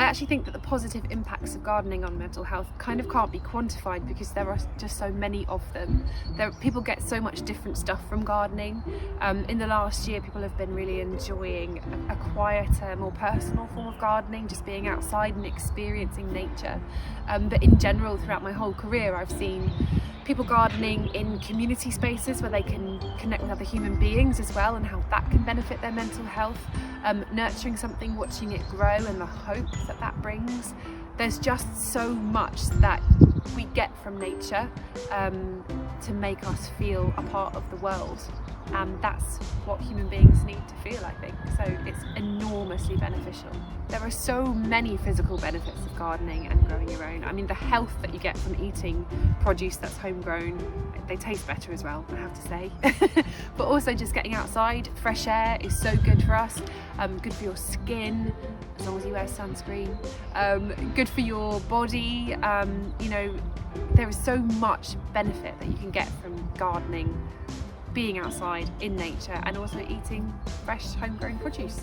actually think that the positive impacts of gardening on mental health kind of can't be quantified because there are just so many of them. People get so much different stuff from gardening. In the last year, people have been really enjoying a quieter, more personal form of gardening, just being outside and experiencing nature. But in general, throughout my whole career, I've seen people gardening in community spaces where they can connect with other human beings as well, and how that can benefit their mental health. Nurturing something, watching it grow, and the hope that that brings. There's just so much that we get from nature to make us feel a part of the world, and that's what human beings need to feel, I think. So it's enormously beneficial. There are so many physical benefits of gardening and growing your own. I mean, the health that you get from eating produce that's homegrown, they taste better as well, I have to say. But also just getting outside, fresh air is so good for us, good for your skin, as long as you wear sunscreen, good for your body. You know, there is so much benefit that you can get from gardening, being outside in nature, and also eating fresh homegrown produce.